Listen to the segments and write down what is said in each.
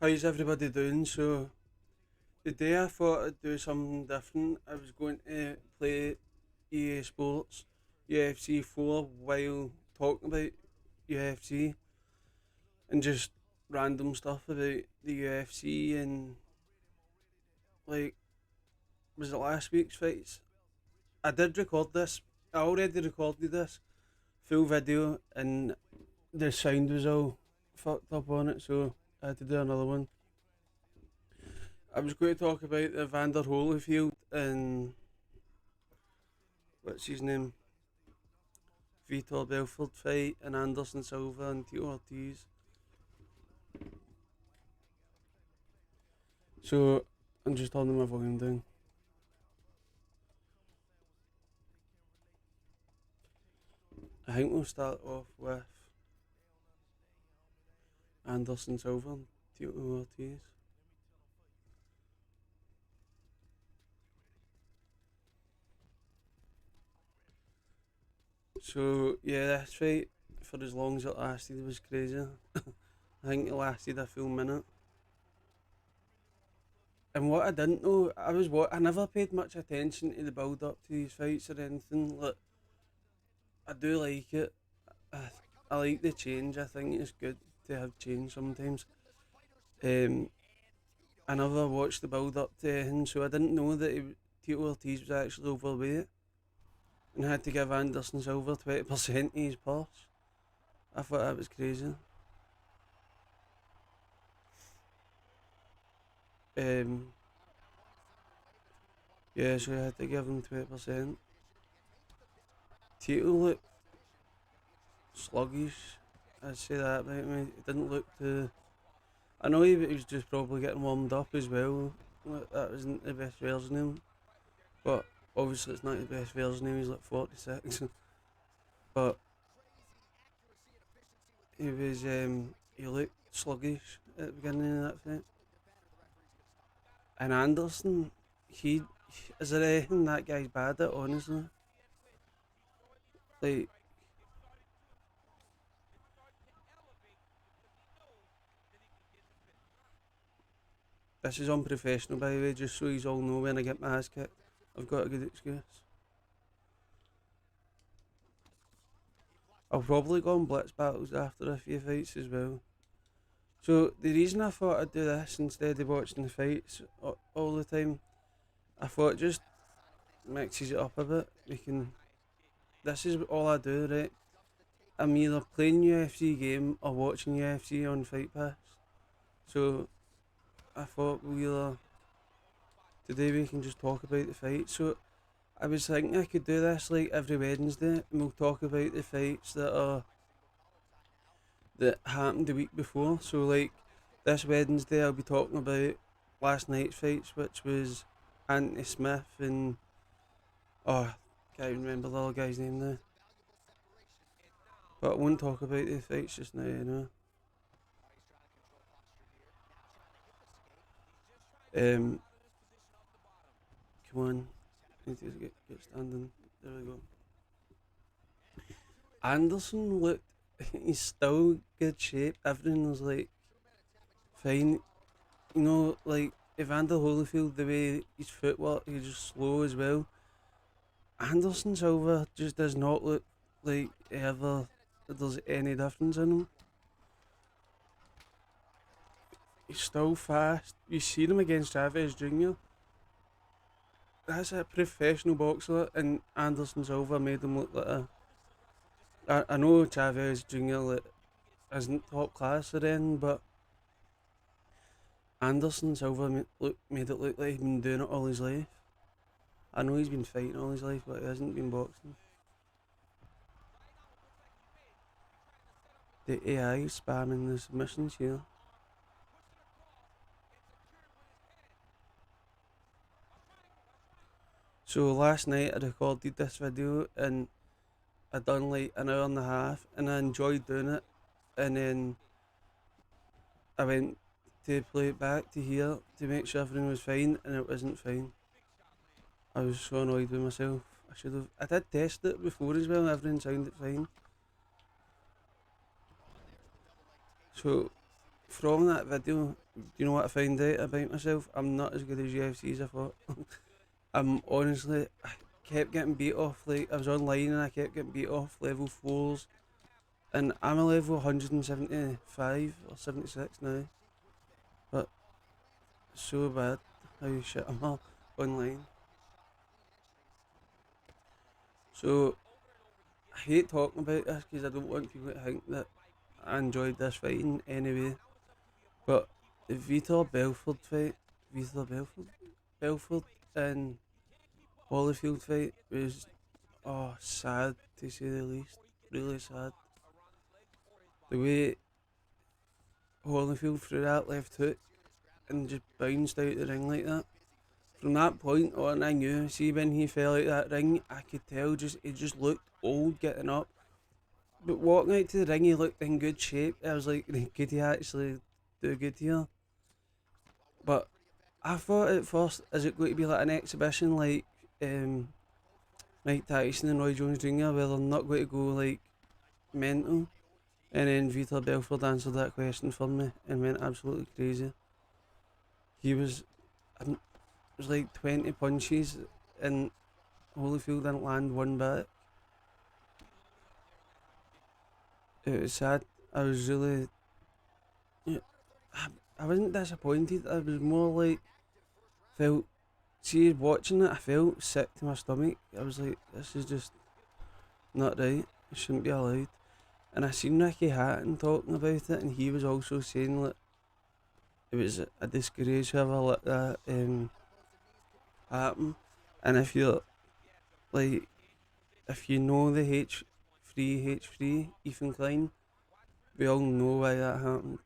How's everybody doing? So today I thought I'd do something different. I was going to play EA Sports UFC 4 while talking about UFC and just random stuff about the UFC and like was it last week's fights? I did record this. I already recorded this full video and the sound was all fucked up on it, so I had to do another one. I was going to talk about the Vander Holyfield and what's his name, Vitor Belfort fight and Anderson Silva and Tito Ortiz. So I'm just turning my volume down. I think we'll start off with Anderson Silva and Tito Ortiz. So yeah, this fight for as long as it lasted was crazy. I think it lasted a full minute. And what I didn't know, I never paid much attention to the build up to these fights or anything. Like I do like it. I, I like the change. I think it's good to have change sometimes. Um, I never watched the build up to him, so I didn't know that Tito Ortiz was actually overweight and had to give Anderson Silva 20% of his purse. I thought that was crazy. Um, yeah, so I had to give him 20%. Tito looked sluggish. I'd say that about me. He didn't look too. I know he was just probably getting warmed up as well. That wasn't the best version of him. But obviously, it's not the best version of him. He's like 46. But he looked sluggish at the beginning of that fight. And Anderson, he is there anything that guy's bad at? Honestly, like this is unprofessional, by the way. Just so you all know, when I get my ass kicked, I've got a good excuse. I'll probably go on blitz battles after a few fights as well. So the reason I thought I'd do this instead of watching the fights all the time, I thought it just mixes it up a bit. This is all I do, right? I'm either playing UFC game or watching UFC on Fight Pass. So I thought today we can just talk about the fight. So I was thinking I could do this like every Wednesday and we'll talk about the fights that happened the week before. So like this Wednesday I'll be talking about last night's fights, which was Anthony Smith and oh, can't even remember the other guy's name now. But I won't talk about the fights just now, you know. Um, come on, I need to get standing. There we go. Anderson looked, he's still good shape. Everything was like fine. You know, like Evander Holyfield, the way his footwork, he's just slow as well. Anderson Silva just does not look like ever there's any difference in him. He's still fast. You see him against Chavez Jr. That's a professional boxer, and Anderson Silva made him look like a. I know Chavez Jr. Like, isn't top class or anything, but Anderson Silva made it look like he's been doing it all his life. I know he's been fighting all his life, but he hasn't been boxing. The AI is spamming the submissions here. So last night I recorded this video and I done like an hour and a half and I enjoyed doing it, and then I went to play it back to hear to make sure everything was fine, and it wasn't fine. I was so annoyed with myself. I did test it before as well and everything sounded fine. So from that video, do you know what I found out about myself? I'm not as good as UFC as I thought. I'm honestly, I kept getting beat off. Like I was online and I kept getting beat off level fours, and I'm a level 175 or 76 now. But so bad how shit I'm all online. So I hate talking about this because I don't want people to think that I enjoyed this fighting anyway. But the Vitor Belfort fight, Vitor Belfort and Holyfield fight was sad to say the least. Really sad. The way Holyfield threw that left hook and just bounced out the ring like that. From that point on, I knew. See, when he fell out that ring, I could tell he just looked old getting up. But walking out to the ring, he looked in good shape. I was like, could he actually do good here? But I thought at first, is it going to be like an exhibition like um, Mike Tyson and Roy Jones Jr., where they're not going to go like mental? And then Vitor Belfort answered that question for me and went absolutely crazy. He was, it was like 20 punches and Holyfield didn't land one back. It was sad. I was really, yeah, I wasn't disappointed. I was more like, felt, see, watching it, I felt sick to my stomach. I was like, this is just not right. It shouldn't be allowed. And I seen Ricky Hatton talking about it, and he was also saying that it was a disgrace whoever let that happen. And if you know the H3, Ethan Klein, we all know why that happened.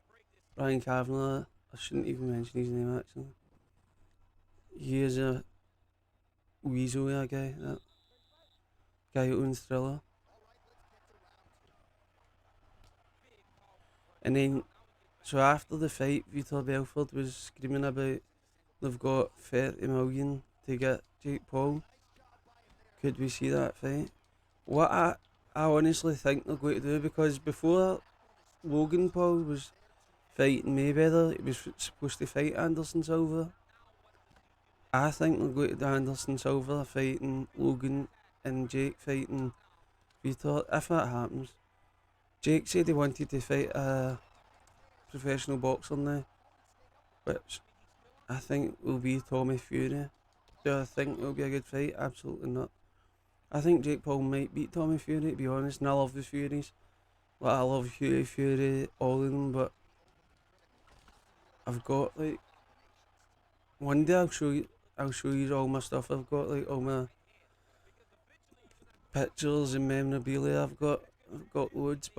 Brian Kavanagh, I shouldn't even mention his name actually. He is a weasel, that guy. That guy who owns Thriller. And then, so after the fight, Vitor Belfort was screaming about they've got 30 million to get Jake Paul. Could we see that fight? What I honestly think they're going to do, because before Logan Paul was fighting Mayweather, he was supposed to fight Anderson Silva. I think they're going to do Anderson Silva fighting Logan and Jake fighting Vitor, if that happens. Jake said he wanted to fight a professional boxer now, which I think will be Tommy Fury. Do I think it'll be a good fight? Absolutely not. I think Jake Paul might beat Tommy Fury, to be honest, and I love the Furies. Like, I love Fury, all of them, but I've got like, one day I'll show you all my stuff. I've got like all my pictures and memorabilia. I've got loads,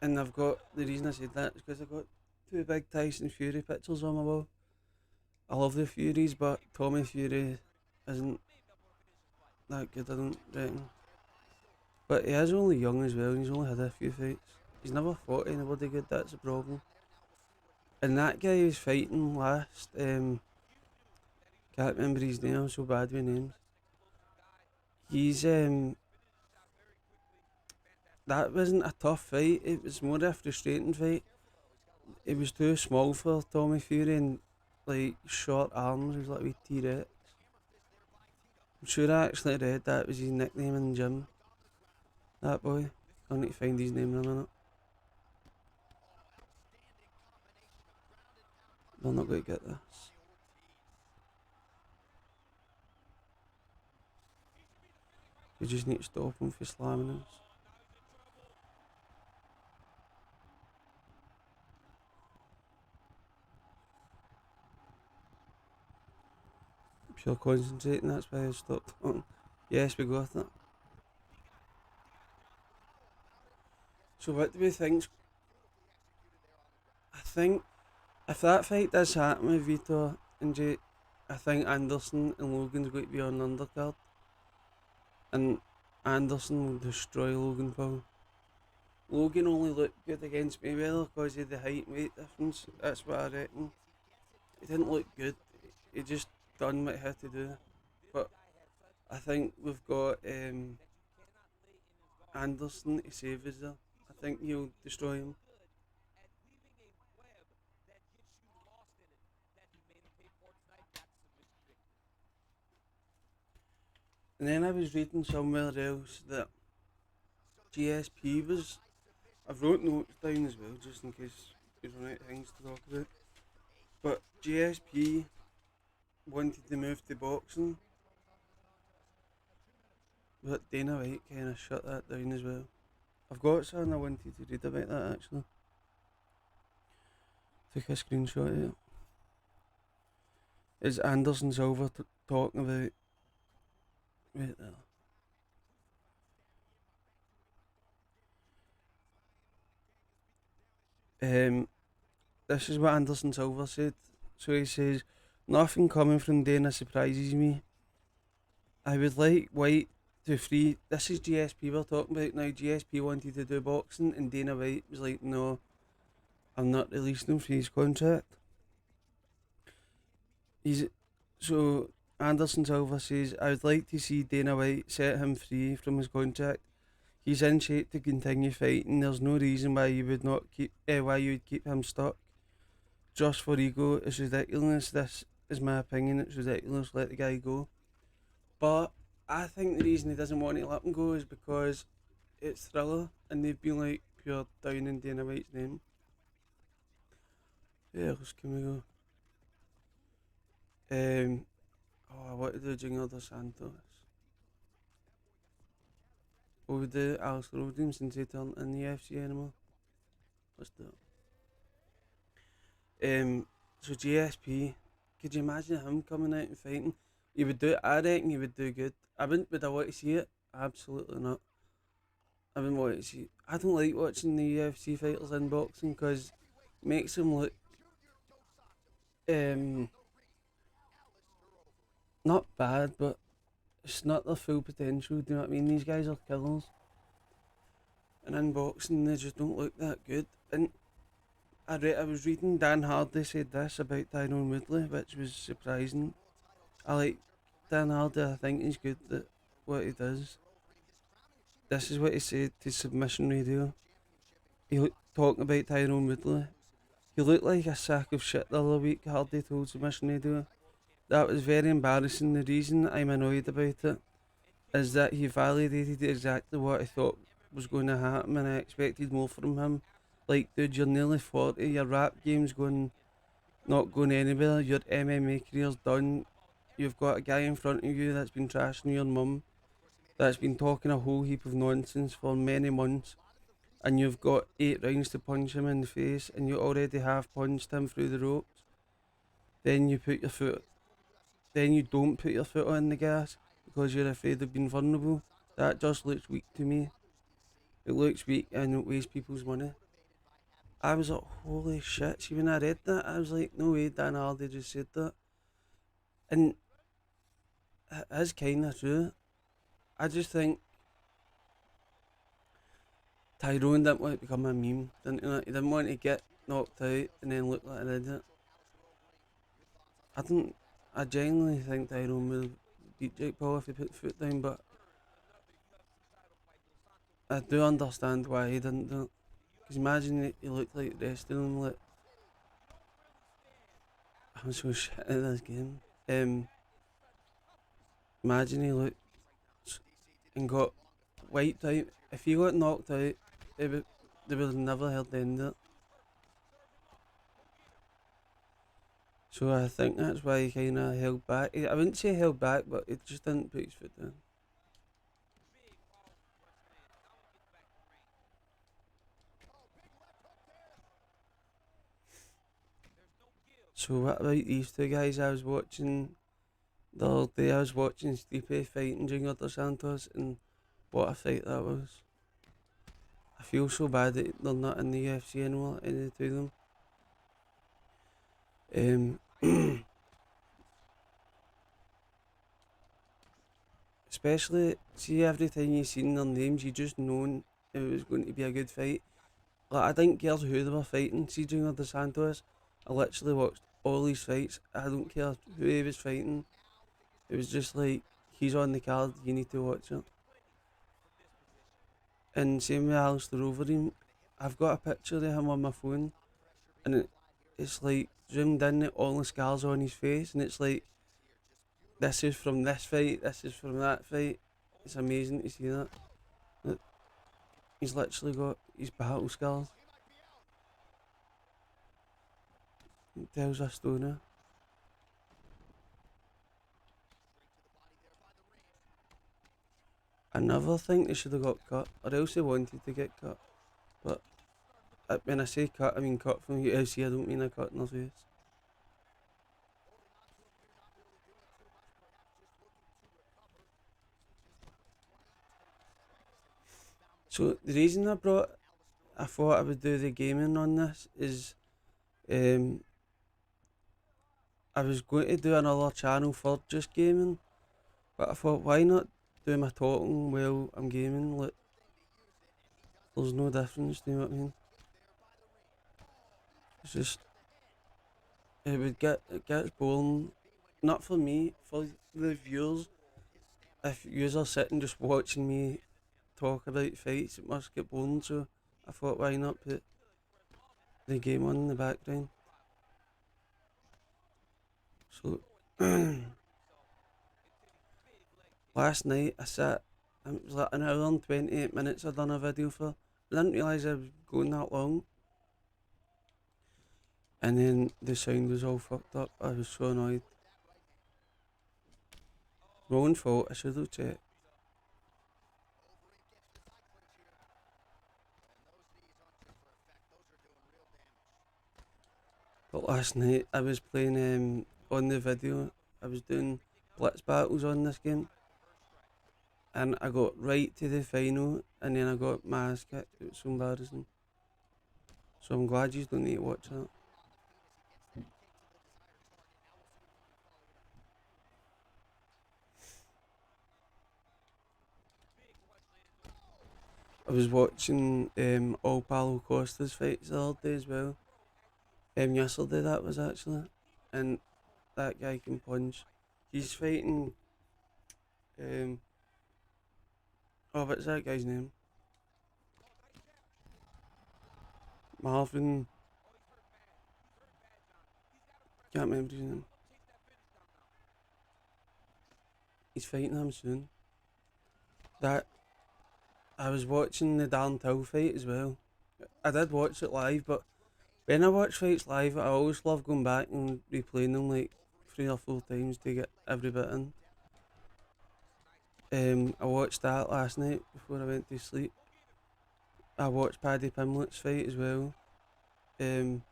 and I've got, the reason I said that is because I've got two big Tyson Fury pictures on my wall. I love the Furies, but Tommy Fury isn't that good, I don't reckon. But he is only young as well, and he's only had a few fights. He's never fought anybody good, that's the problem. And that guy who's fighting last, can't remember his name, I'm so bad with names. He's, that wasn't a tough fight, it was more a frustrating fight. It was too small for Tommy Fury and like short arms, he was like a wee T-Rex. I'm sure I actually read that was his nickname in the gym. That boy. I need to find his name in a minute. They're not going to get this. You just need to stop him for slamming us. Pure concentrating, that's why I stopped talking. Yes, we got it. So what do we think? I think if that fight does happen with Vitor and Jake, I think Anderson and Logan's going to be on the undercard. And Anderson will destroy Logan Paul. Logan only looked good against Mayweather because of the height and weight difference. That's what I reckon. He didn't look good. He just done what he had to do. But I think we've got Anderson to save us there. I think he'll destroy him. And then I was reading somewhere else that GSP was. I've wrote notes down as well, just in case we run out of things to talk about. But GSP wanted to move to boxing, but Dana White kind of shut that down as well. I've got something I wanted to read about that actually. Took a screenshot of it. It's Anderson Silva talking about. Wait there. This is what Anderson Silva said. So he says, nothing coming from Dana surprises me. I would like White to free. This is GSP we're talking about now. GSP wanted to do boxing, and Dana White was like, no, I'm not releasing him for his contract. So Anderson Silva says, I would like to see Dana White set him free from his contract. He's in shape to continue fighting. There's no reason why you would not keep why you would keep him stuck. Just for ego, it's ridiculous. This is my opinion. It's ridiculous. Let the guy go. But I think the reason he doesn't want to let him go is because it's Thriller, and they've been like pure down in Dana White's name. Where else can we go? I want to do Junior Dos Santos. What we do Alistair Overeem since he turned in the UFC anymore. Let's do it. So GSP, could you imagine him coming out and fighting? He would do it. I reckon he would do good. Would I want to see it? Absolutely not. I wouldn't want to see it. I don't like watching the UFC fighters in boxing because it makes them look not bad, but it's not their full potential. Do you know what I mean? These guys are killers, and in boxing they just don't look that good. And I was reading Dan Hardy said this about Tyrone Woodley, which was surprising. I like Dan Hardy. I think he's good at what he does. This is what he said to Submission Radio. He talking about Tyrone Woodley. He looked like a sack of shit the other week, Hardy told Submission Radio. That was very embarrassing. The reason I'm annoyed about it is that he validated exactly what I thought was going to happen, and I expected more from him. Like, dude, you're nearly 40, your rap game's not going anywhere, your MMA career's done. You've got a guy in front of you that's been trashing your mum, that's been talking a whole heap of nonsense for many months, and you've got 8 rounds to punch him in the face, and you already have punched him through the ropes. Then you don't put your foot on the gas because you're afraid of being vulnerable. That just looks weak to me. It looks weak and it wastes people's money. I was like, holy shit. See, when I read that, I was like, no way, Dan Hardy just said that. And it is kind of true. I just think Tyrone didn't want to become a meme. He didn't want to get knocked out and then look like an idiot. I genuinely think Tyrone will beat Jake Paul if he put the foot down, but I do understand why he didn't do it. Because imagine he looked like the rest of them, like, I'm so shit at this game. Imagine he looked and got wiped out. If he got knocked out, they would have never heard the end of it. So I think that's why he kind of held back. I wouldn't say held back, but he just didn't put his foot down. So what about these two guys I was watching the other day? I was watching Stipe fighting Junior Dos Santos, and what a fight that was. I feel so bad that they're not in the UFC anymore, any of the two of them. Especially, see, every time you seen their names, you just known it was going to be a good fight. Like, I didn't care who they were fighting. See, Junior Dos Santos, I literally watched all these fights. I don't care who he was fighting. It was just like, he's on the card, you need to watch it. And same with Alistair Overeem. I've got a picture of him on my phone, and it's like zoomed in at all the scars on his face, and it's like this is from this fight, this is from that fight. It's amazing to see that. Look, he's literally got his battle skills. It tells a story. I never think they should have got cut, or else they wanted to get cut. But when I say cut, I mean cut from UFC, I don't mean a cut in their face. So the reason I thought I would do the gaming on this is um, I was going to do another channel for just gaming, but I thought why not do my talking while I'm gaming? Like, there's no difference, do you know what I mean? It's just, it gets boring, not for me, for the viewers. If yous are sitting just watching me talk about fights, it must get boring, so I thought why not put the game on in the background. So last night I sat, it was like an hour and 28 minutes I'd done a video for. I didn't realise I was going that long. And then the sound was all fucked up. I was so annoyed. My own fault, I should have checked. But last night I was playing on the video, I was doing blitz battles on this game. And I got right to the final and then I got my ass kicked. It was so embarrassing. So I'm glad you don't need to watch that. I was watching all Paulo Costa's fights the other day as well. Yesterday that was actually. And that guy can punch. He's fighting oh, what's that guy's name? Marvin. Can't remember his name. He's fighting him soon. That I was watching the Dan Till fight as well. I did watch it live, but when I watch fights live, I always love going back and replaying them like 3 or 4 times to get every bit in. I watched that last night before I went to sleep. I watched Paddy Pimblett's fight as well. Um,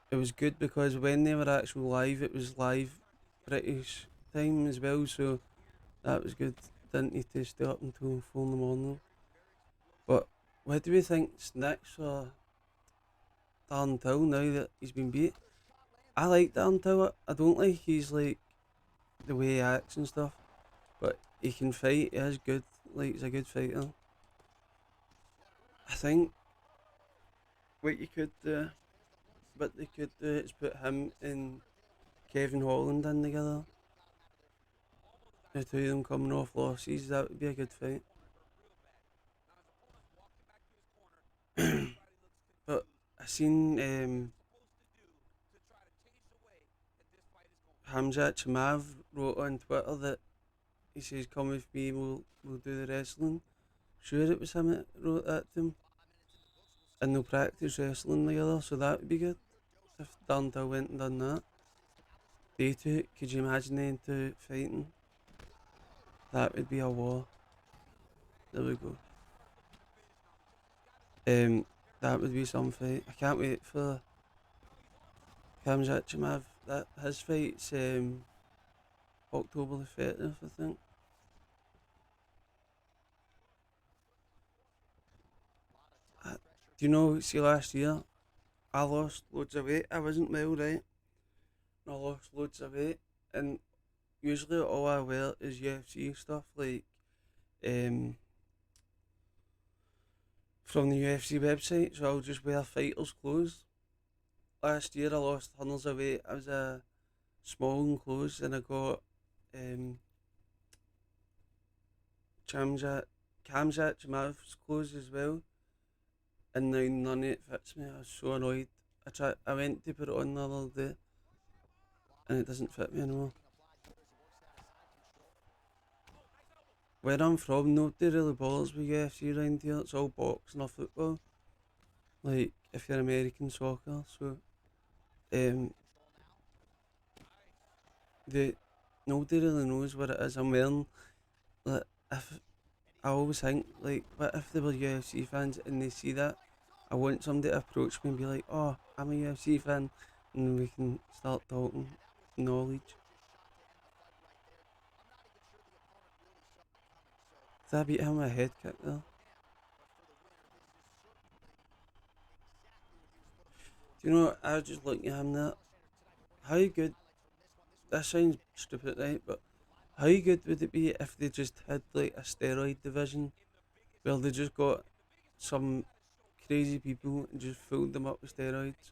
it was good because when they were actually live, it was live British time as well, so that was good. Didn't need to stay up until 4 in the morning. But what do we think's next for Darren Till now that he's been beat? I like Darren Till. I don't like he's like the way he acts and stuff, but he can fight. He is good. Like he's a good fighter. I think what you could do, what they could do is put him and Kevin Holland in together. The two of them coming off losses, that would be a good fight. But I seen Hamzat Chimaev wrote on Twitter that he says, "Come with me, we'll do the wrestling." Sure, it was him that wrote that to him, and they'll practice wrestling together, so that would be good if Darnell went and done that. They two, could you imagine them two fighting? That would be a war. There we go. That would be some fight. I can't wait for Hamzat Chimaev. That his fight's October the 30th, I think. Do you know, see last year, I lost loads of weight. I wasn't well, right? I lost loads of weight, and usually all I wear is UFC stuff, like um, from the UFC website, so I'll just wear fighters' clothes. Last year I lost hundreds of weight. I was small in clothes, and I got um, Kamzat Chimaev's clothes as well, and now none of it fits me. I was so annoyed. I went to put it on the other day, and it doesn't fit me anymore. Where I'm from, nobody really bothers with UFC around here. It's all boxing or football. Like if you're American soccer, so um, the nobody really knows what it is. I'm wearing like if I always think like, what if they were UFC fans and they see that? I want somebody to approach me and be like, "Oh, I'm a UFC fan," and we can start talking knowledge. Did I beat him with a head kick there? Do you know? I was just looking at him there. How good? That sounds stupid, right? But how good would it be if they just had like a steroid division where they just got some crazy people and just filled them up with steroids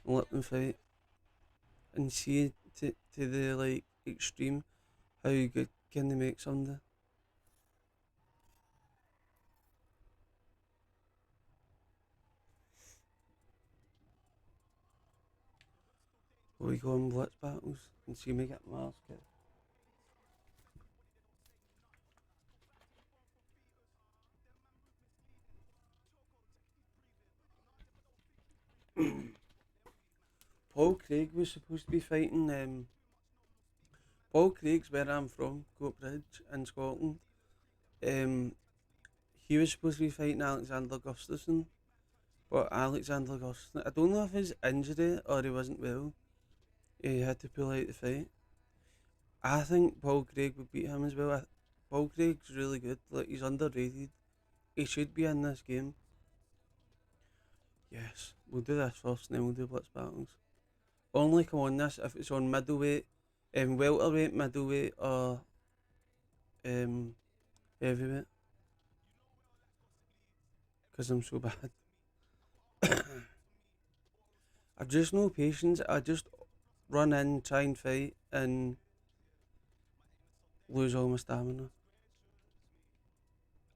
and let them fight and see to the like extreme how good can they make somebody? Or we go on blitz battles and see me get my ass kicked. Paul Craig was supposed to be fighting. Paul Craig's where I'm from, Coatbridge in Scotland. Um, he was supposed to be fighting Alexander Gustafsson, but Alexander Gustafsson, I don't know if his injury or he wasn't well. He had to pull out the fight. I think Paul Craig would beat him as well. Paul Craig's really good. Like he's underrated. He should be in this game. Yes, we'll do this first, and then we'll do blitz battles. Only come on this if it's on middleweight, welterweight, middleweight, or um, heavyweight. Because I'm so bad. I've just no patience. I just run in, try and fight, and lose all my stamina.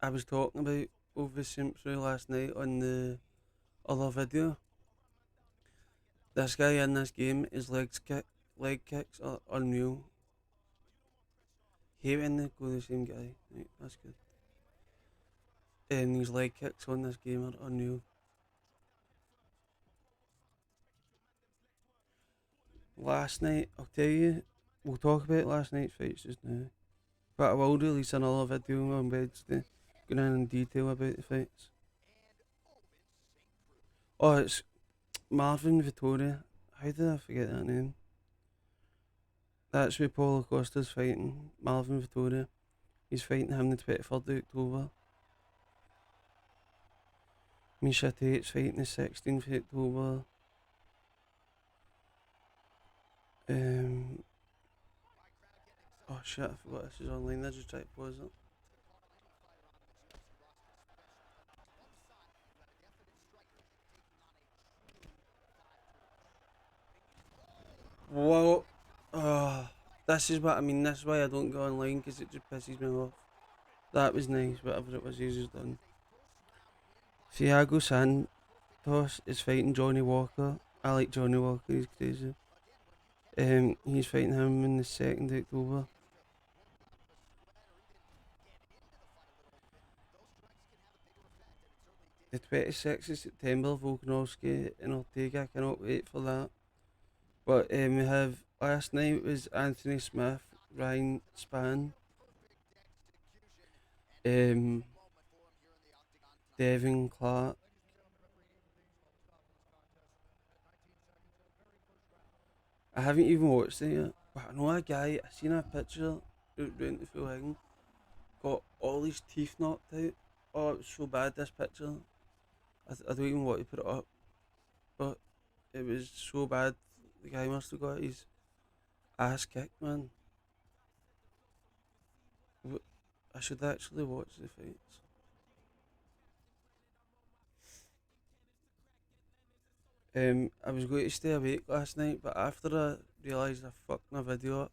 I was talking about Ove Simpson last night on the other video. This guy in this game, his leg kicks are unreal. Hate when they go the same guy. Right, that's good. And his leg kicks on this game are unreal. Last night, I'll tell you, we'll talk about last night's fights just now. But I will release another video on Wednesday, going in detail about the fights. Oh, it's Marvin Vittori. How did I forget that name? That's who Paulo Costa's fighting. Marvin Vittori. He's fighting him the 23rd of October. Misha Tate's fighting the 16th of October. Um, oh shit, I forgot this is online. I just tried to pause it. Whoa. Oh, this is what I mean. This is why I don't go online because it just pisses me off. That was nice, whatever it was, he's just done. Thiago Santos is fighting Johnny Walker. I like Johnny Walker, he's crazy. He's fighting him in the 2nd of October. The 26th of September, Volkanovski and Ortega. I cannot wait for that. But we have last night was Anthony Smith, Ryan Spann, um, Devin Clark. I haven't even watched it yet, but I know a guy. I seen a picture doing the full thing. Got all his teeth knocked out. Oh, it was so bad. This picture. I don't even want to put it up, but it was so bad. The guy must have got his ass kicked, man. I should actually watch the fights. I was going to stay awake last night, but after I realised I fucked my video up,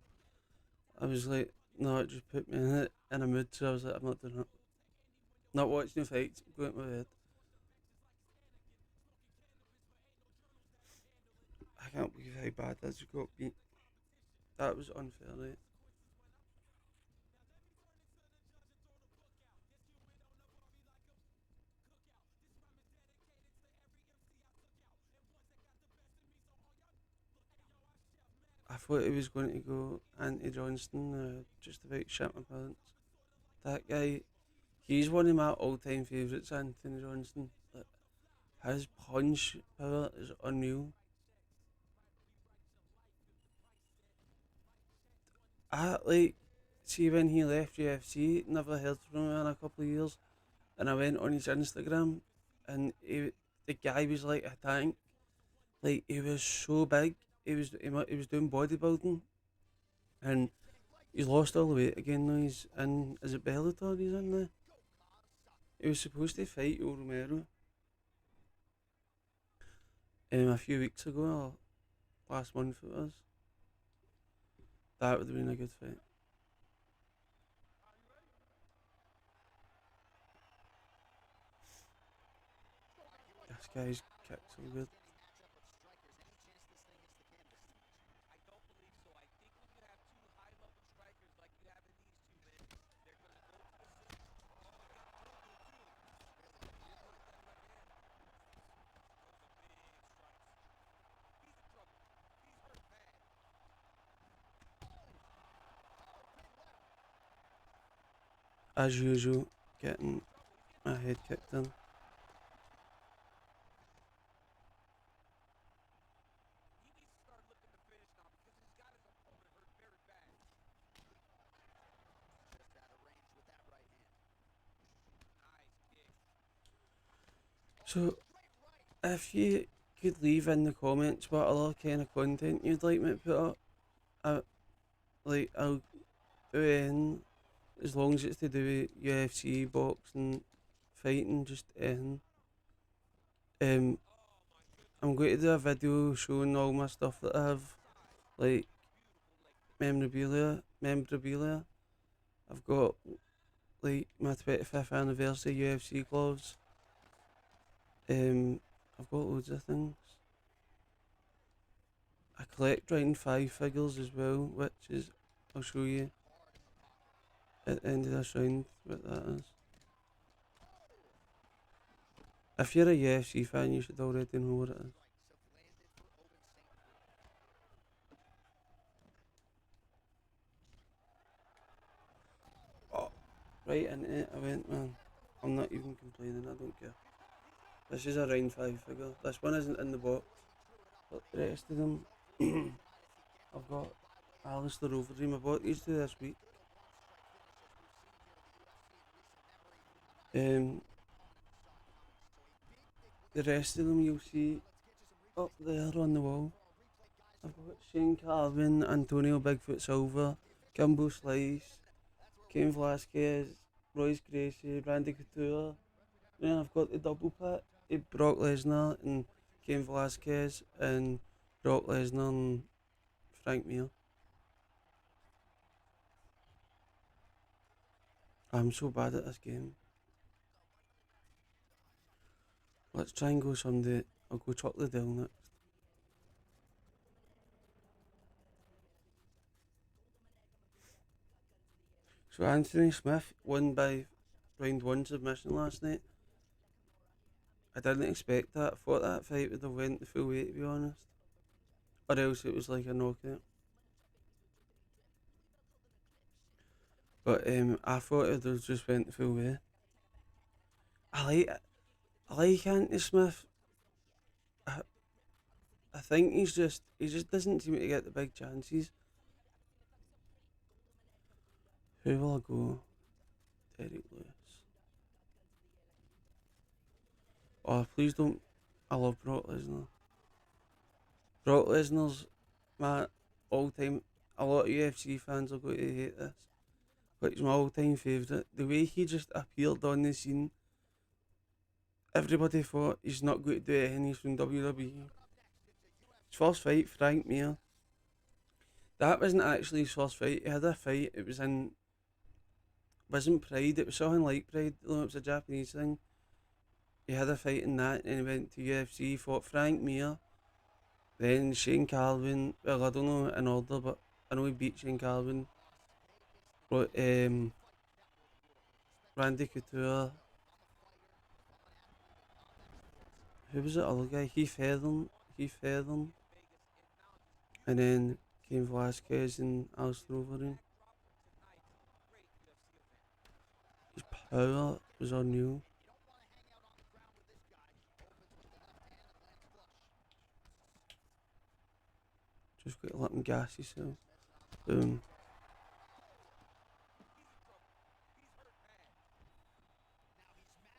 I was like, no, it just put me in a mood, so I was like, I'm not doing it. Not watching the fights, going to my bed. I can't believe how bad I just got beat. That was unfair, right? I thought he was going to go Anthony Johnston, just about shit my pants. That guy, he's one of my all-time favourites, Anthony Johnston. Like, his punch power is unreal. I like see when he left UFC, never heard from him in a couple of years, and I went on his Instagram, and the guy was like a tank. Like he was so big. He was doing bodybuilding, and he's lost all the weight again. Now he's in. Is it Bellator? He's in there. He was supposed to fight Romero a few weeks ago, or last month it was. That would have been a good fight. This guy's kicked so good. As usual, getting my head kicked in. So, if you could leave in the comments what other kind of content you'd like me to put up, I, I'll do anything as long as it's to do with UFC, boxing, fighting, just anything. Um, I'm going to do a video showing all my stuff that I have, like memorabilia. I've got like my 25th anniversary UFC gloves. I've got loads of things. I collect round five figures as well, which is I'll show you at the end of this round what that is. If you're a UFC fan, you should already know what it is. Oh, right into it I went, man. I'm not even complaining, I don't care. This is a round five figure. This one isn't in the box, but the rest of them, I've got Alistair Overeem. I bought these two this week. Um, the rest of them you'll see up there on the wall. I've got Shane Carvin, Antonio Bigfoot Silva, Kimbo Slice, Cain Velasquez, Royce Gracie, Randy Couture. Then I've got the double pack, Brock Lesnar and Cain Velasquez, and Brock Lesnar and Frank Mir. I'm so bad at this game. Let's try and go someday. I'll go Chuck Liddell next. So Anthony Smith won by round one submission last night. I didn't expect that. I thought that fight would have went the full way, to be honest. Or else it was like a knockout. But I thought it would have just went the full way. I like I like Anthony Smith. I, I think he just doesn't seem to get the big chances. Who will I go? Derek Lewis. Oh, please don't. I love Brock Lesnar. Brock Lesnar's my all time. A lot of UFC fans are going to hate this, but he's my all time favourite. The way he just appeared on the scene, everybody thought he's not going to do anything. He's from WWE. His first fight, Frank Mir. That wasn't actually his first fight. He had a fight. It was in. Wasn't Pride. It was something like Pride. Though it was a Japanese thing. He had a fight in that, and he went to UFC. Fought Frank Mir. Then Shane Calvin. Well, I don't know in order, but I know he beat Shane Calvin. But Randy Couture. Who was the other guy? Heath Heathen. And then Cain Velasquez and Alistair Overeem. His power was unreal. Just got to let him gas himself. Boom.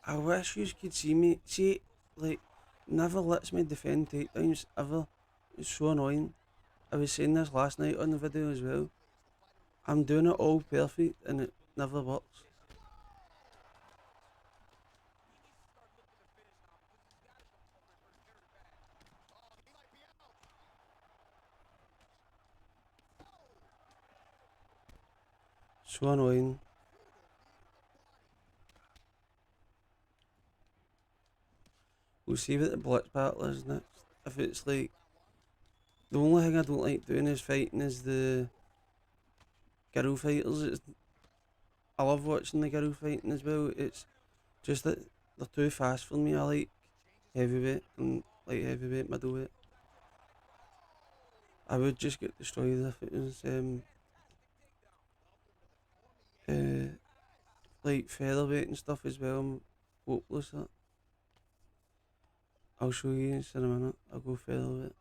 I wish you could see me. See, like, never lets me defend takedowns ever. It's so annoying. I was saying this last night on the video as well. I'm doing it all perfect and it never works. So annoying. We'll see what the Blitz battle is next. If it's like, the only thing I don't like doing is fighting is the girl fighters. I love watching the girl fighting as well. It's just that they're too fast for me. I like heavyweight and light heavyweight, middleweight. I would just get destroyed if it was uh, like featherweight and stuff as well. I'm hopeless at. I'll show you in a minute. I'll go featherweight.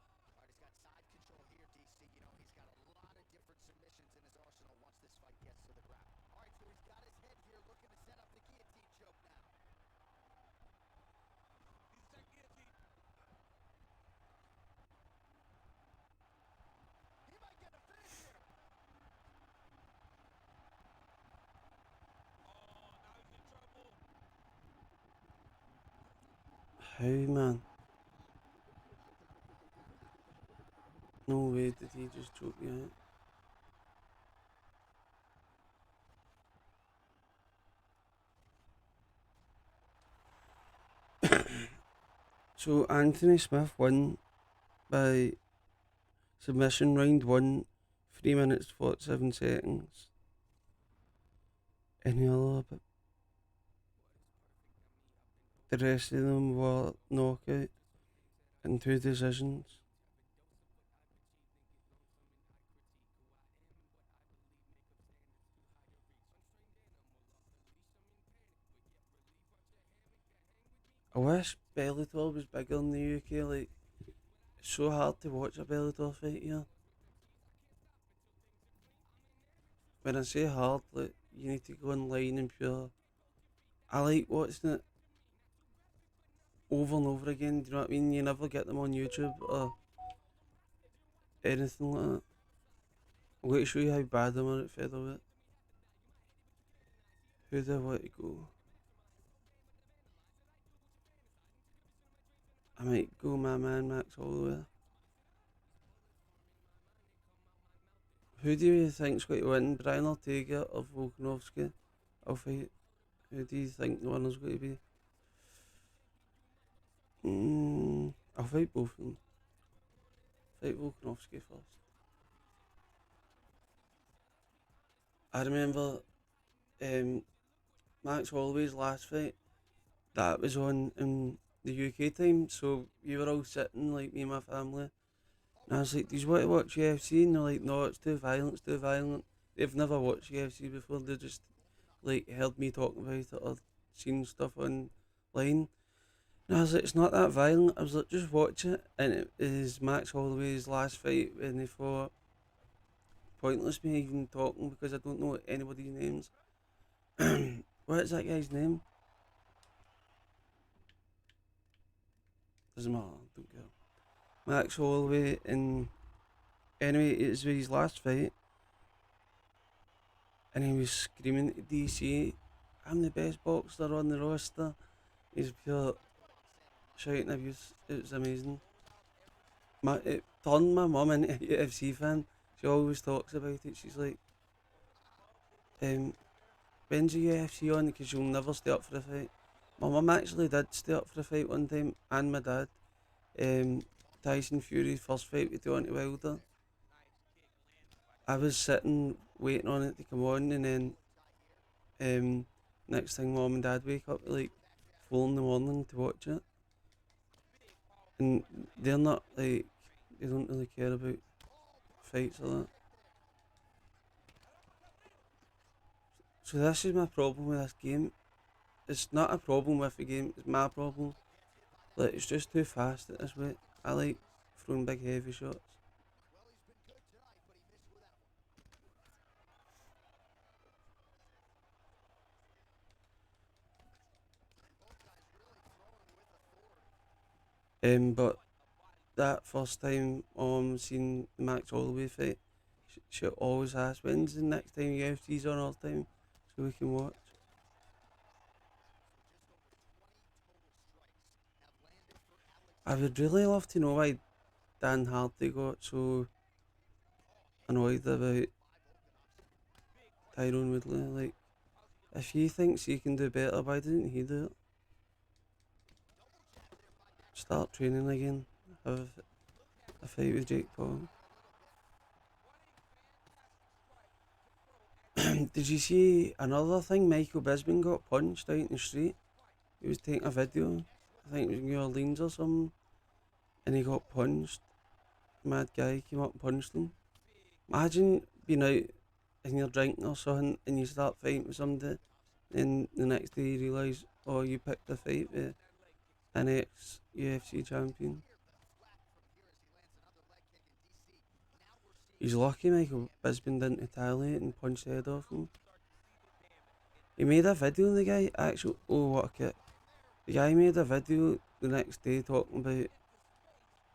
How, man? No way did he just choke you out? So Anthony Smith won by submission round 1, 3 minutes 47 seconds. Any other bit? The rest of them were knockout and 2 decisions. I wish Bellator was bigger in the UK. Like, it's so hard to watch a Bellator fight here. When I say hard, like, you need to go online and pure. I like watching it over and over again. Do you know what I mean? You never get them on YouTube or anything like that. I'm going to show you how bad I'm at featherweight. Who do I want to go? I might go my man Max Holloway. Who do you think's going to win, Brian Ortega or Volkanovski? I'll fight. Who do you think the winner's going to be? I'll fight both of them. Fight Volkanovski first. I remember Max Holloway's last fight. That was on in the UK time, so we were all sitting, like me and my family. And I was like, do you want to watch UFC? And they're like, no, it's too violent, it's too violent. They've never watched UFC before, they just like heard me talking about it or seen stuff online. And I was like, it's not that violent. I was like, just watch it. And it is Max Holloway's last fight when they fought. Pointless me even talking because I don't know anybody's names. What is that guy's name? Doesn't matter, don't care. Max Holloway, and anyway, it was his last fight. And he was screaming to DC, I'm the best boxer on the roster. He's pure shouting abuse. It was amazing. It turned my mum into a UFC fan. She always talks about it. She's like, when's the UFC on? Because you'll never stay up for a fight. My mum actually did stay up for a fight one time, and my dad. Tyson Fury's first fight with Deontay Wilder. I was sitting waiting on it to come on, and then next thing mum and dad wake up at like 4 in the morning to watch it. And they're not like, they don't really care about fights like that. So this is my problem with this game. It's not a problem with the game, it's my problem. Like, it's just too fast at this rate. I like throwing big heavy shots. But that first time seen the Max Holloway fight, she always asks, when's the next time UFC's on all the time so we can watch? I would really love to know why Dan Hardy got so annoyed about Tyrone Woodley. Like, if he thinks he can do better, why didn't he do it? Start training again. Have a fight with Jake Paul. Did you see another thing? Michael Bisping got punched out in the street. He was taking a video. I think it was in New Orleans or something. And he got punched. Mad guy came up and punched him. Imagine being out and you're drinking or something and you start fighting with somebody, and the next day you realise, oh, you picked a fight with an ex UFC champion. He's lucky Michael Bisping didn't retaliate and punch the head off him. He made a video, the guy, actually, oh, what a kid. The guy made a video the next day talking about,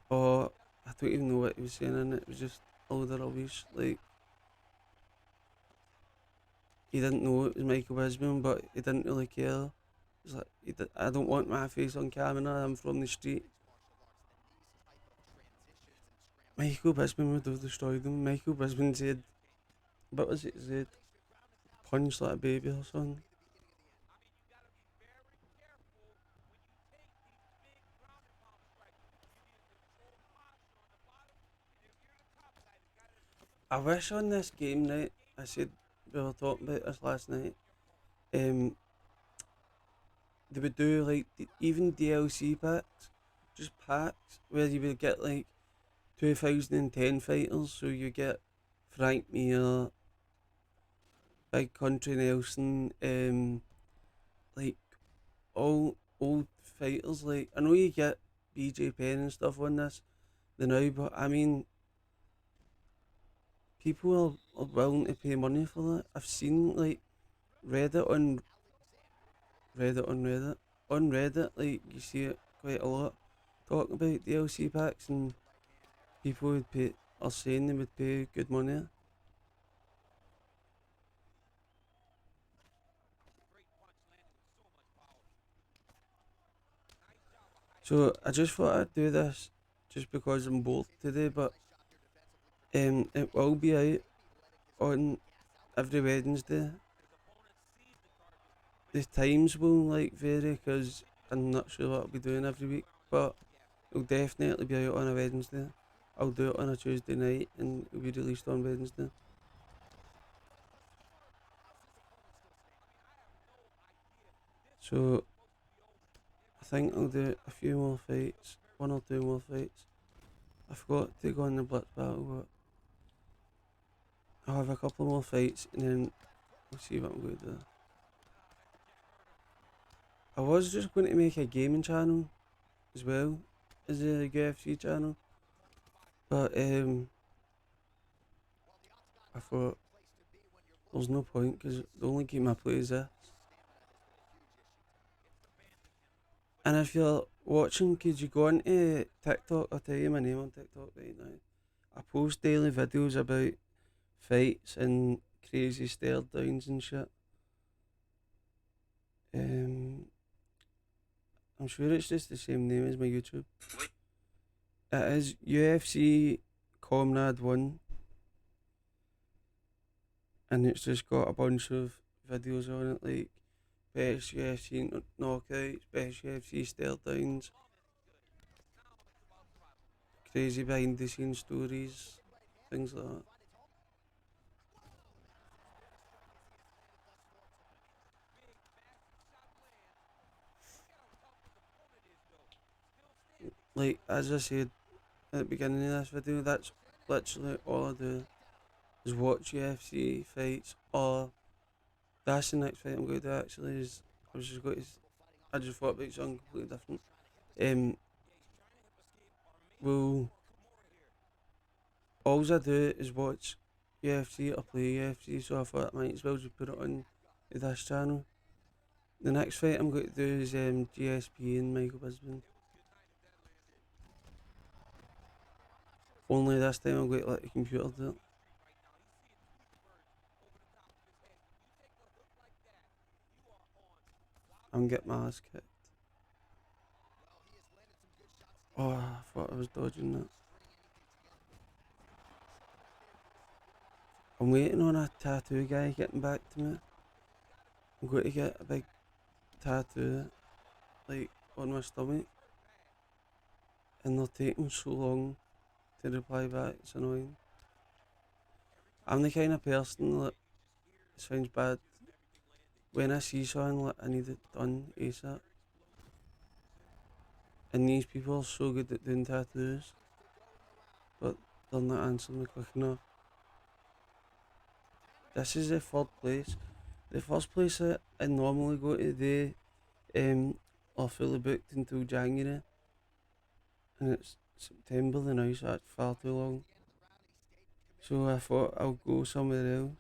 oh, I don't even know what he was saying in it, it was just a load of rubbish. Like, he didn't know it was Michael Bisping, but he didn't really care. He's like, I don't want my face on camera, I'm from the street. Michael Bisping would have destroyed him. Michael Bisping said, what was it, said, punch like a baby or something. I wish on this game night, I said, we were talking about this last night, they would do like even DLC packs, just packs where you would get like 2010 fighters, so you get Frank Mir, Big Country Nelson, like all old fighters. Like, I know you get BJ Penn and stuff on this the now, but I mean, people are willing to pay money for that. I've seen like Reddit on Reddit, like you see it quite a lot talking about DLC packs, and people would pay, are saying they would pay good money. So I just thought I'd do this just because I'm bored today, but it will be out on every Wednesday. The times will like vary because I'm not sure what I'll be doing every week, but it'll definitely be out on a Wednesday. I'll do it on a Tuesday night and it'll be released on Wednesday. So I think I'll do a few more fights, one or two more fights. I forgot to go on the Blitz battle, but I'll have a couple more fights and then we'll see what I'm going to do. I was just going to make a gaming channel as well as a UFC channel, but I thought there's no point because the only game I play is this. And if you're watching, could you go onto TikTok? I'll tell you my name on TikTok right now. I post daily videos about fights and crazy stare downs and shit. Um, I'm sure it's just the same name as my YouTube. It is UFC Comrade 1, and it's just got a bunch of videos on it, like best UFC knockouts, best UFC stare downs, crazy behind the scenes stories, things like that. Like, as I said at the beginning of this video, that's literally all I do is watch UFC fights. Or that's the next fight I'm going to do actually. Is I was just going to. I just thought about something completely different. Um, well, all I do is watch UFC or play UFC, so I thought I might as well just put it on this channel. The next fight I'm going to do is GSP and Michael Bisping. Only this time I'm going to let the computer do it. I'm getting my ass kicked. Oh, I thought I was dodging that. I'm waiting on a tattoo guy getting back to me. I'm going to get a big tattoo, like, on my stomach. And they're taking so long to reply back, it's annoying. I'm the kind of person that sounds bad. When I see something, like, I need it done ASAP. And these people are so good at doing tattoos, but they're not answering me quick enough. This is the third place. The first place that I normally go to today are fully booked until January, and it's September the now, so that's far too long. So I thought I'll go somewhere else.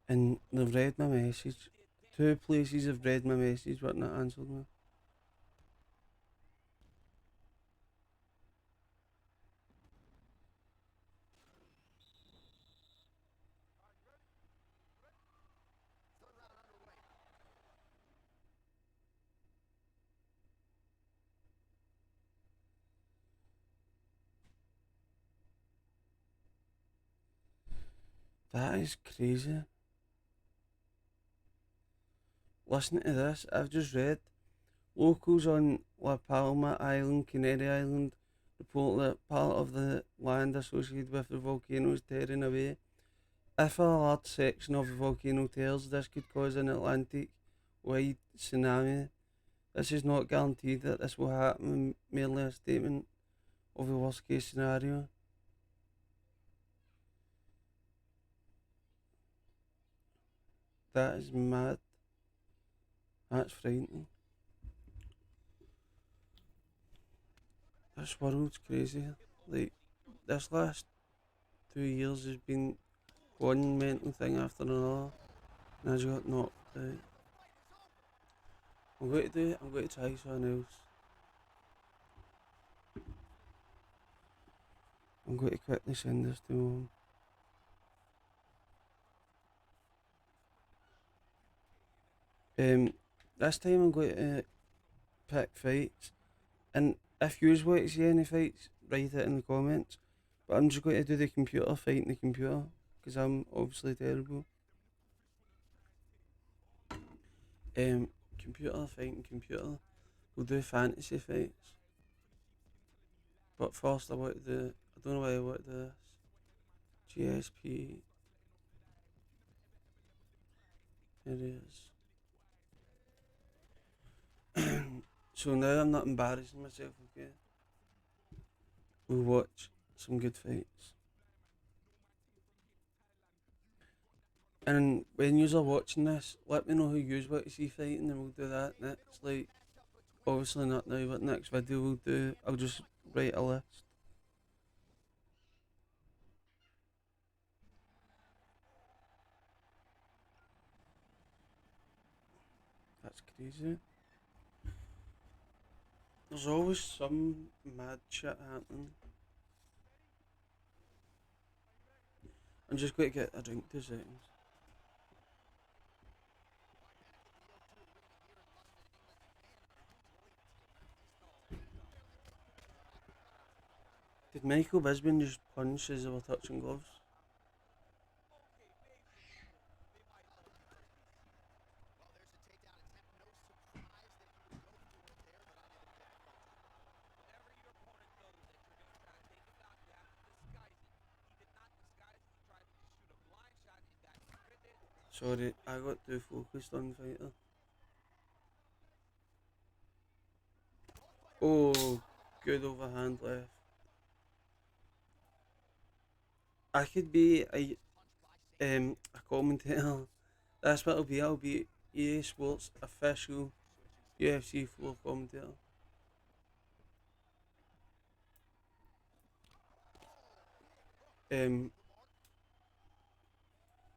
And they've read my message. Two places have read my message but not answered me. That is crazy. Listen to this. I've just read locals on La Palma Island, Canary Island, report that part of the land associated with the volcano is tearing away. If a large section of the volcano tears, this could cause an Atlantic-wide tsunami. This is not guaranteed that this will happen, merely a statement of the worst case scenario. That is mad. That's frightening. This world's crazy. Like, this last 2 years has been one mental thing after another, and I just got knocked out. I'm going to try something else. I'm going to quickly send this to mum. This time I'm going to pick fights, and if you want to see any fights, write it in the comments. But I'm just going to do the computer fighting the computer, because I'm obviously terrible. Um, Computer fighting computer. We'll do fantasy fights. But first I want to do, I don't know why I want to do this. GSP. Here it is. So now I'm not embarrassing myself, okay? We'll watch some good fights. And when you are watching this, let me know who you want to see fighting, and we'll do that next. Like, obviously not now, but next video we'll do. I'll just write a list. That's crazy. There's always some mad shit happening. I'm just going to get a drink, 2 seconds. Did Michael Bisping just punch as they were touching gloves? Sorry, I got too focused on the fighter. Oh, good overhand left. I could be a commentator. That's what I'll be. I'll be EA Sports official UFC 4 commentator. Um,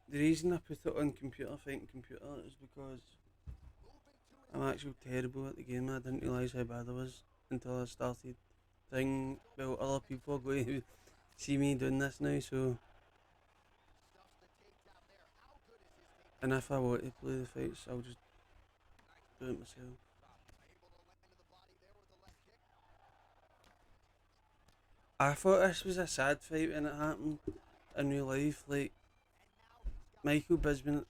the reason I put it on computer, fighting computer, is because I'm actually terrible at the game. I didn't realise how bad I was until I started thinking, well, other people are going to see me doing this now, so. And if I want to play the fights, I'll just do it myself. I thought this was a sad fight when it happened in real life. Like, Michael Bisping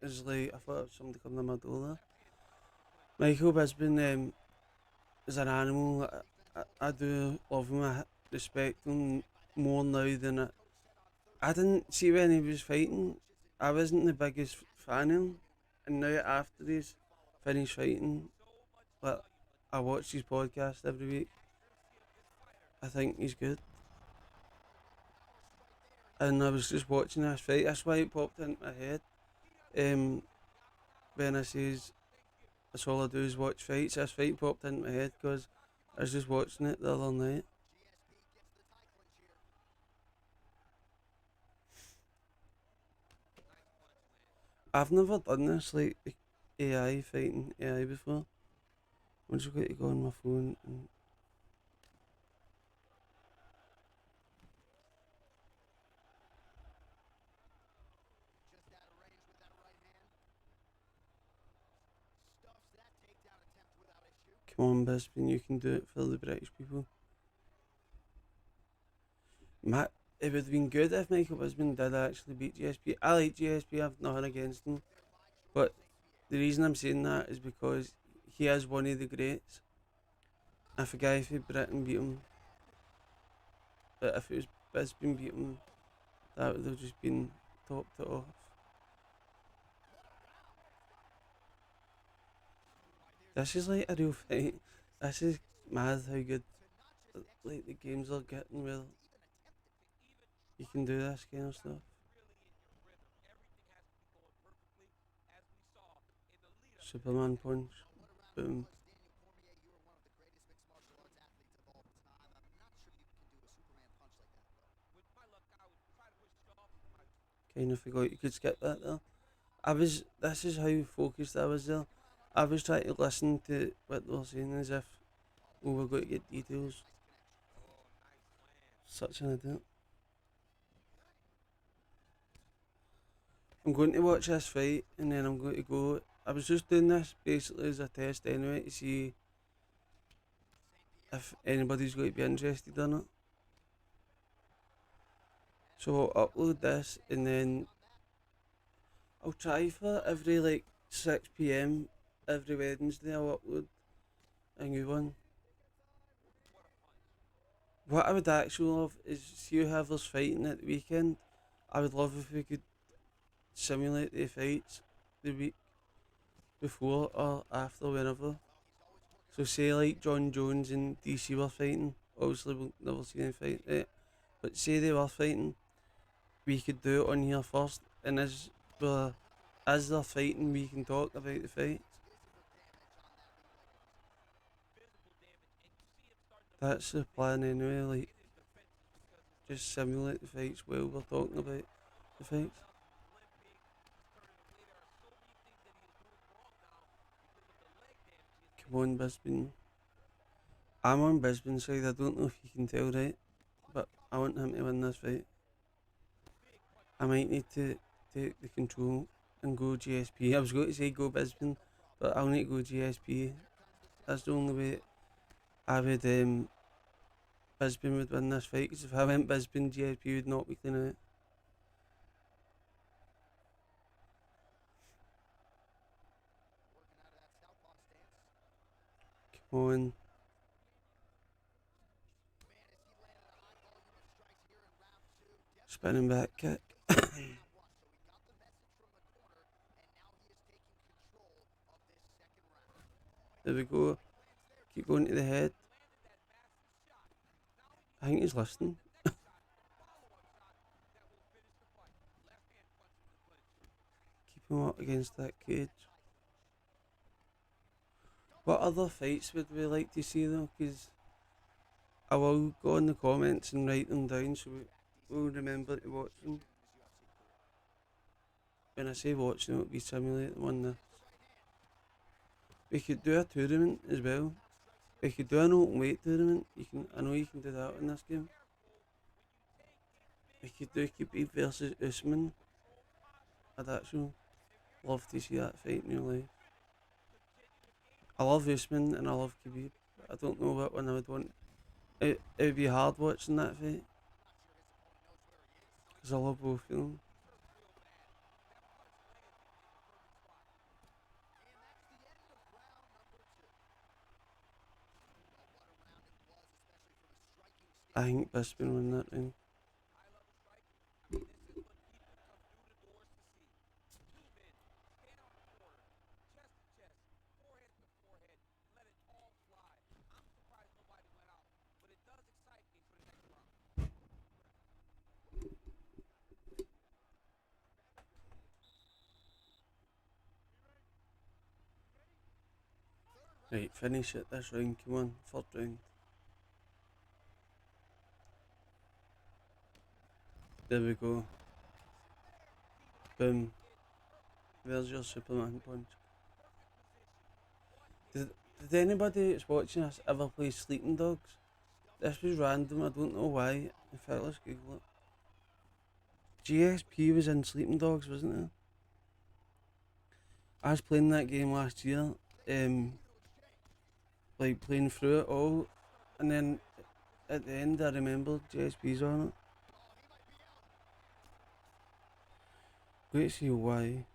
is like, I thought somebody come to my door there. Michael Bisping is an animal. I do love him. I respect him more now than I didn't see when he was fighting. I wasn't the biggest fan of him. And now after he's finished fighting, like, I watch his podcast every week. I think he's good. And I was just watching this fight. That's why it popped into my head. Um, when I says that's all I do is watch fights. This fight popped into my head because I was just watching it the other night. I've never done this like AI fighting AI before. I'm just going to go on my phone and come on, Bisping, you can do it for the British people. It would have been good if Michael Bisping did actually beat GSP. I like GSP, I've nothing against him. But the reason I'm saying that is because he is one of the greats. If a guy from Britain beat him, but if it was Bisping beat him, that would have just been topped it off. This is like a real fight. This is mad how good like the games are getting where you can do this kind of stuff. Superman punch, boom. Kind of forgot you could skip that there. This is how focused I was there. I was trying to listen to what they were saying as if we were going to get details. Such an idiot. I'm going to watch this fight and then I'm going to go. I was just doing this basically as a test anyway to see if anybody's going to be interested in it. So I'll upload this and then I'll try for every like 6 p.m. every Wednesday. I'll upload a new one. What I would actually love is see whoever's fighting at the weekend. I would love if we could simulate the fights the week before or after, whenever. So say like John Jones and DC were fighting. Obviously we'll never see them fight, but say they were fighting, we could do it on here first, and as they're fighting, we can talk about the fights. That's the plan anyway. Like just simulate the fights while we're talking about the fights. Come on, Bisbee. I'm on Brisbane's side. I don't know if you can tell, right? But I want him to win this fight. I might need to take the control and go GSP. I was going to say go Brisbane, but I'll need to go GSP. That's the only way I would Brisbane would win this fight. Because if I went Brisbane, GSP would not be clean out. Come on. Spinning back kick. There we go. Keep going to the head. I think he's listening. Keep him up against that cage. What other fights would we like to see though? Because I will go in the comments and write them down so we'll remember to watch them. When I say watch them, it'll be simulate them on this. We could do a tournament as well. We could do an open weight tournament. I know you can do that in this game. We could do Khabib versus Usman. I'd actually love to see that fight in real life. I love Usman and I love Khabib. I don't know what one I would want. It would be hard watching that fight. Because I love both of them. I think Bisping won that round. Right, finish it this round, come on, third round. There we go. Boom. There's your Superman punch. Did anybody that's watching this ever play Sleeping Dogs? This was random, I don't know why. In fact, let's Google it. GSP was in Sleeping Dogs, wasn't it? I was playing that game last year, like playing through it all, and then at the end I remembered GSP's on it. Wait to see why.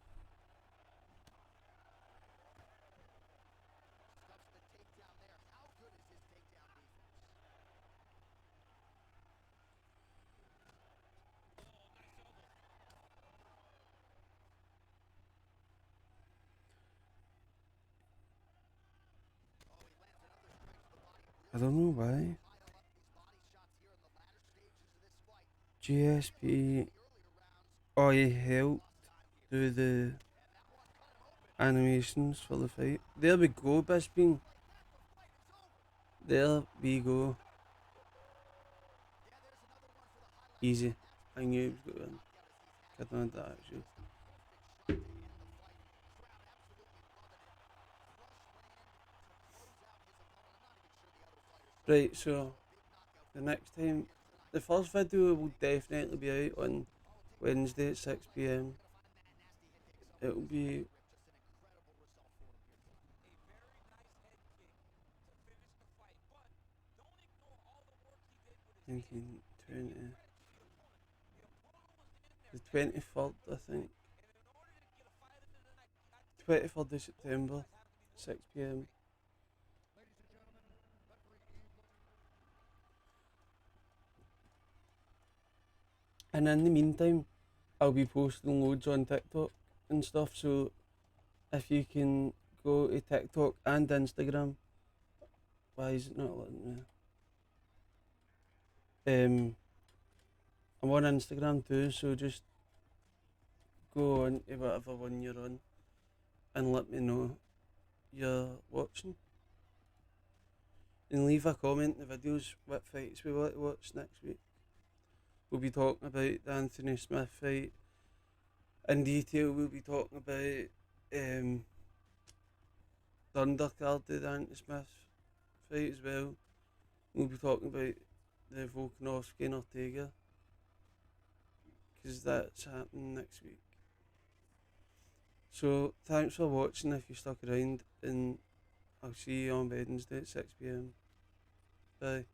I don't know why. GSP. Oh, he helped do the animations for the fight. There we go, Bisping. There we go. Easy. I knew he was going to win. Couldn't have that actually. Right, so the next time, the first video will definitely be out on Wednesday at 6 PM. It'll be 1920. The 23rd, I think. 23rd of September, 6 PM. And in the meantime, I'll be posting loads on TikTok and stuff, so if you can go to TikTok and Instagram. Why is it not letting me? I'm on Instagram too, so just go on to whatever one you're on and let me know you're watching. And leave a comment in the videos what fights we want to watch next week. We'll be talking about the Anthony Smith fight. In detail, we'll be talking about the undercard of the Anthony Smith fight as well. We'll be talking about the Volkanovski and Ortega, because that's happening next week. So thanks for watching if you stuck around, and I'll see you on Wednesday at 6 PM. Bye.